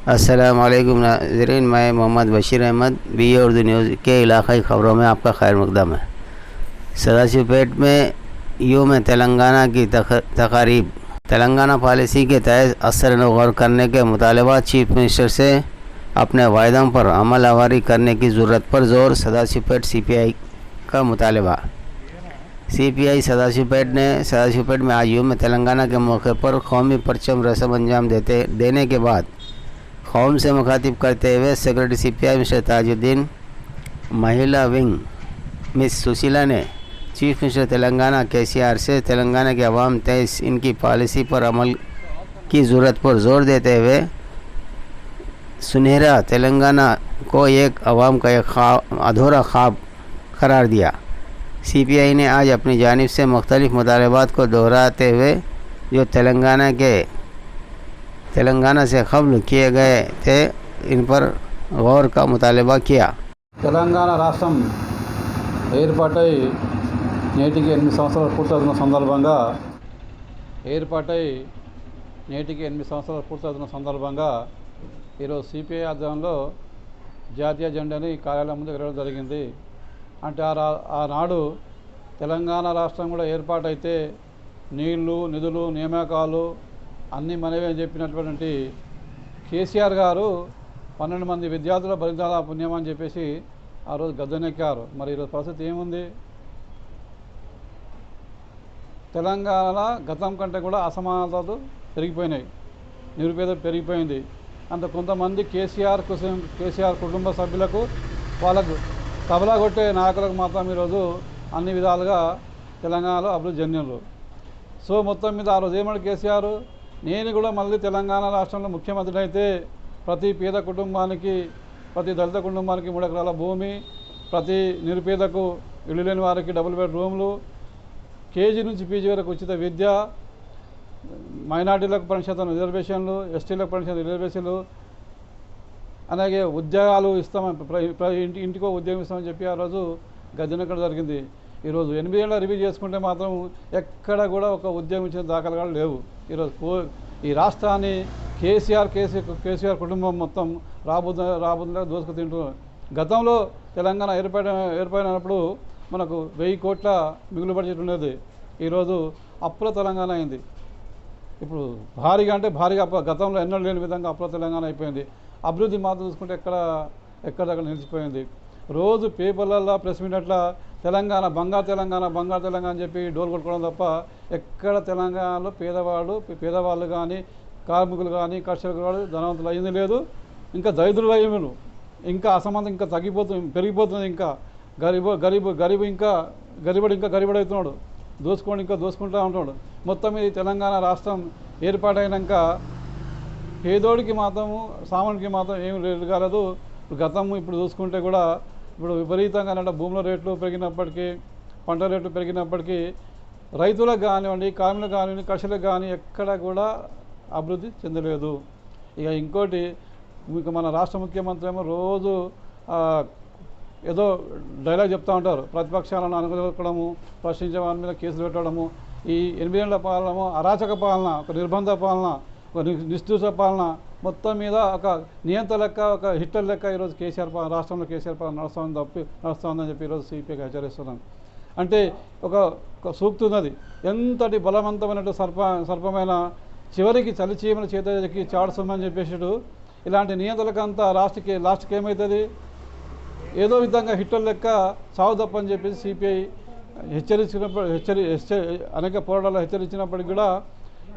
अस्सलाम वालेकुम नाज़रीन, मैं मोहम्मद बशीर अहमद बी उर्दू न्यूज़ के इलाक़ाई ख़बरों में आपका खैर मक़दम है। सदाशिवपेट में यूम तेलंगाना की तकारीब। तेलंगाना पॉलिसी के तहत असर गौर करने के मुतालबा, चीफ मिनिस्टर से अपने वायदों पर अमल आवारी करने की ज़रूरत पर जोर। सदाशिवपेट CPI का मुतालबा। CPI सदाशिवपेट में आज यूम तेलंगाना के मौके पर कौमी परचम रस्म अंजाम देने के बाद कौम से मुखातिब करते हुए सेक्रेटरी CPI मिस्टर ताजुद्दीन, महिला विंग मिस सुशीला ने चीफ मिनिस्टर तेलंगाना KCR से तेलंगाना के अवाम तेज इनकी पॉलिसी पर अमल की ज़रूरत पर जोर देते हुए सुनहरा तेलंगाना को एक अवाम का एक अधूरा ख्वाब करार दिया। CPI ने आज अपनी जानिब से मुख्तलिफ मुतालबात को दोहराते हुए जो तेलंगाना से कब्ल किए गए थे इन पर गौर का मुतालबा किया। తెలంగాణ రాష్ట్రం ఏర్పాటై నేటికి 8 సంవత్సరాలు పూర్తవుతున్న సందర్భంగా ఈరోజు CPI ఆధ్వర్యంలో జాతీయ జెండాని కార్యాలయం ముందు ఎగరడం జరిగింది. అంటే ఆనాడు తెలంగాణ రాష్ట్రం కూడా ఏర్పాటైతే నీళ్లు, నిధులు, నియామకాలు అన్నీ మనవే అని చెప్పినటువంటి KCR గారు 12 మంది విద్యార్థుల బలిదాన పుణ్యం అని చెప్పేసి ఆ రోజు గద్దెనెక్కారు. మరి ఈరోజు పరిస్థితి ఏముంది? తెలంగాణ గతం కంటే కూడా అసమానతలు పెరిగిపోయినాయి, నిరుపేద పెరిగిపోయింది. అంత కొంతమంది కేసీఆర్ కుటుంబ సభ్యులకు, వాళ్ళకు తబలా కొట్టే నాయకులకు మాత్రం ఈరోజు అన్ని విధాలుగా తెలంగాణలో అభివృద్ధి చెందినరు. సో మొత్తం మీద ఆ రోజు ఏమన్నాడు కేసీఆర్, నేను కూడా మళ్ళీ తెలంగాణ రాష్ట్రంలో ముఖ్యమంత్రి అయితే ప్రతి పేద కుటుంబానికి, ప్రతి దళిత కుటుంబానికి 3 ఎకరాల భూమి, ప్రతి నిరుపేదకు, ఇల్లు లేని వారికి డబుల్ బెడ్ రూమ్లు, KG నుంచి PG వరకు ఉచిత విద్య, మైనార్టీలకు 10% రిజర్వేషన్లు, STలకు 10% రిజర్వేషన్లు, అలాగే ఉద్యోగాలు ఇస్తామని, ఇంటికో ఉద్యోగం ఇస్తామని చెప్పి ఆ రోజు గద్దెనెక్కడం జరిగింది. ఈరోజు 8 ఏళ్ళ రివ్యూ చేసుకుంటే మాత్రం ఎక్కడ కూడా ఒక ఉద్యోగం ఇచ్చిన దాఖలాలు లేవు. ఈరోజు ఈ రాష్ట్రాన్ని కేసీఆర్ కుటుంబం మొత్తం రాబోతున్నా దోసుకు తింటున్నారు. గతంలో తెలంగాణ ఏర్పడినప్పుడు మనకు 1000 కోట్ల మిగులు బడ్జెట్ ఉండేది. ఈరోజు అప్పుల తెలంగాణ అయింది. ఇప్పుడు భారీగా గతంలో ఎన్నడూ లేని విధంగా అప్పుల తెలంగాణ అయిపోయింది. అభివృద్ధి మాత్రం చూసుకుంటే ఎక్కడక్కడ నిలిచిపోయింది. రోజు పేపర్లలో, ప్రెస్ మీట్ల తెలంగాణ బంగారు తెలంగాణ అని చెప్పి డోలు కొట్టుకోవడం తప్ప ఎక్కడ తెలంగాణలో పేదవాళ్ళు కానీ, కార్మికులు కానీ, కర్షకులు కానీ ధనవంతులు అయ్యింది లేదు. ఇంకా దరిద్రులు అయ్యేవారు, ఇంకా అసమానత ఇంకా పెరిగిపోతుంది. ఇంకా గరీబు ఇంకా గరిబడవుతున్నాడు, దోసుకుంటూ ఉంటున్నాడు. మొత్తం ఈ తెలంగాణ రాష్ట్రం ఏర్పాటైనాక పేదోడికి మాత్రము, సామాన్యుడికి మాత్రం ఏమి రేటు కాలేదు. ఇప్పుడు చూసుకుంటే కూడా ఇప్పుడు విపరీతంగా అంటే భూముల రేట్లు పెరిగినప్పటికీ, పంట రేట్లు పెరిగినప్పటికీ రైతులకు కానివ్వండి, కార్మికులకు కానివ్వండి, కర్షకులకు కానీ ఎక్కడ కూడా అభివృద్ధి చెందలేదు. ఇక ఇంకోటి, మీకు మన రాష్ట్ర ముఖ్యమంత్రి ఏమో రోజు ఏదో డైలాగ్ చెప్తూ ఉంటారు. ప్రతిపక్షాలను అనుకోవడము, ప్రశ్నించే వారి మీద కేసులు పెట్టడము. ఈ 8 ఏళ్ల పాలన అరాచక పాలన, ఒక నిర్బంధ పాలన, ఒక నిష్ఠూర పాలన, మొత్తం మీద ఒక నియంత లెక్క, ఒక హిట్లర్ లెక్క ఈరోజు రాష్ట్రంలో కేసీఆర్ పాలన నడుస్తుందని చెప్పి ఈరోజు CPIకి హెచ్చరిస్తున్నాం. అంటే ఒక సూక్తి ఉన్నది, ఎంతటి బలవంతమైన సర్పమైన చివరికి చలిచీమల చేతకి చాడుస్తుందని చెప్పేసాడు. ఇలాంటి నియంత్రణకంతా లాస్ట్కి ఏమవుతుంది? ఏదో విధంగా హిట్లర్ లెక్క సాగు తప్పని చెప్పేసి CPI అనేక పోరాటాలు హెచ్చరించినప్పటికీ కూడా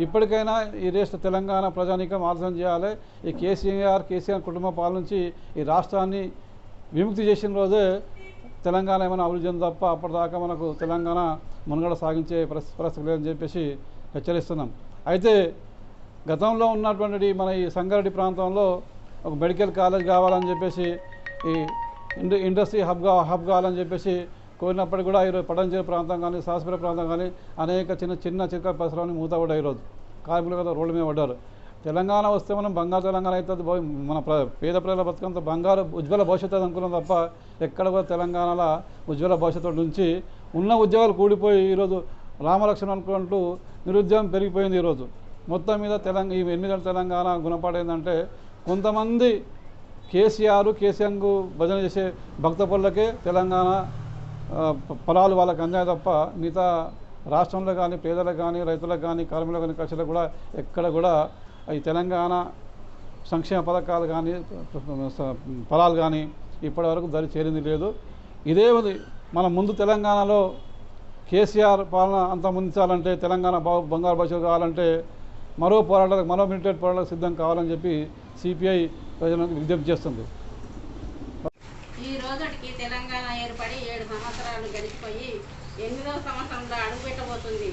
ఇప్పటికైనా ఈ రాష్ట్ర తెలంగాణ ప్రజానీకం ఆలోచన చేయాలి. ఈ కేసీఆర్ కుటుంబ పాలన నుంచి ఈ రాష్ట్రాన్ని విముక్తి చేసిన రోజే తెలంగాణ ఏమైనా అభివృద్ధి చెంది తప్ప అప్పటిదాకా మనకు తెలంగాణ మనుగడ సాగించే పరిస్థితి లేదని చెప్పేసి హెచ్చరిస్తున్నాం. అయితే గతంలో ఉన్నటువంటి మన ఈ సంగారెడ్డి ప్రాంతంలో ఒక మెడికల్ కాలేజ్ కావాలని చెప్పేసి, ఈ ఇండస్ట్రీ హబ్ కావాలని చెప్పేసి కోరినప్పటికీ కూడా ఈరోజు పటంచేరు ప్రాంతం కానీ, సాస్పేట ప్రాంతం కానీ అనేక చిన్న పరిసరాన్ని మూతపడ్డాయి. ఈరోజు కార్మికులు కదా రోడ్ల మీద పడ్డారు. తెలంగాణ వస్తే మనం బంగారు తెలంగాణ అవుతుంది, మన పేద ప్రజల బతుకంత బంగారు ఉజ్వల భవిష్యత్తు అనుకున్నాం తప్ప ఎక్కడ కూడా తెలంగాణలో ఉజ్వల భవిష్యత్తు నుంచి ఉన్న ఉద్యోగాలు కూడిపోయి ఈరోజు రామలక్ష్మణ్ అనుకుంటూ నిరుద్యోగం పెరిగిపోయింది. ఈరోజు మొత్తం మీద ఈ 8 తెలంగాణ గుణపాటు ఏంటంటే కొంతమంది కేసీఆర్కు భజన చేసే భక్త పనులకే తెలంగాణ ఫలాలు వాళ్ళకి అందాయి తప్ప మిగతా రాష్ట్రంలో కానీ పేదలకు కానీ రైతులకు కానీ కార్మికులకు కానీ కర్షకులకు కూడా ఎక్కడ కూడా ఈ తెలంగాణ సంక్షేమ పథకాలు కానీ ఫలాలు కానీ ఇప్పటివరకు దరి చేరింది లేదు. ఇదే మన ముందు తెలంగాణలో కేసీఆర్ పాలన అంతమొందించాలంటే తెలంగాణ బంగారు భవిష్యత్తు కావాలంటే మరో మిలిటరీ పోరాటాలకు సిద్ధం కావాలని చెప్పి సిపిఐ ప్రజలకు విజ్ఞప్తి చేస్తుంది. ఈ రోజుకి తెలంగాణ ఏర్పడి 7 సంవత్సరాలు గడిచిపోయి 8వ సంవత్సరంలో అడుగుపెట్టబోతుంది.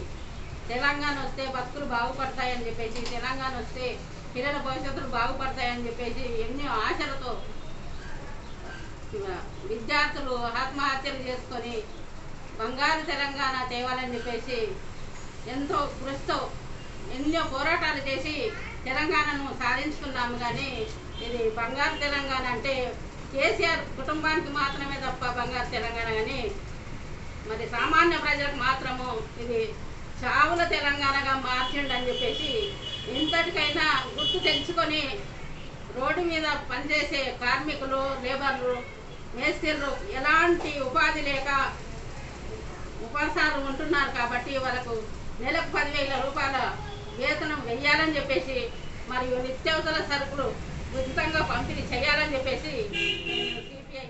తెలంగాణ వస్తే బతుకులు బాగుపడతాయని చెప్పేసి, తెలంగాణ వస్తే పిల్లల భవిష్యత్తులు బాగుపడతాయని చెప్పేసి ఎన్నో ఆశలతో విద్యార్థులు ఆత్మహత్యలు చేసుకొని బంగారు తెలంగాణ తేవాలని చెప్పేసి ఎంతో కృషితో ఎన్నో పోరాటాలు చేసి తెలంగాణను సాధించుకున్నాము. కానీ ఇది బంగారు తెలంగాణ అంటే కేసీఆర్ కుటుంబానికి మాత్రమే తప్ప బంగారు తెలంగాణ, కానీ మరి సామాన్య ప్రజలకు మాత్రము ఇది చావుల తెలంగాణగా మార్చిండని చెప్పేసి ఇంతటికైనా గుర్తు తెచ్చుకొని రోడ్డు మీద పనిచేసే కార్మికులు, లేబర్లు, మేస్త్రీలు ఎలాంటి ఉపాధి లేక ఉపాసాలు ఉంటున్నారు. కాబట్టి వాళ్ళకు నెలకు 10,000 రూపాయల వేతనం వెయ్యాలని చెప్పేసి, మరియు నిత్యావసర సరుకులు ఉచితంగా పంపిణీ చేయాలని చెప్పేసి సిపిఐ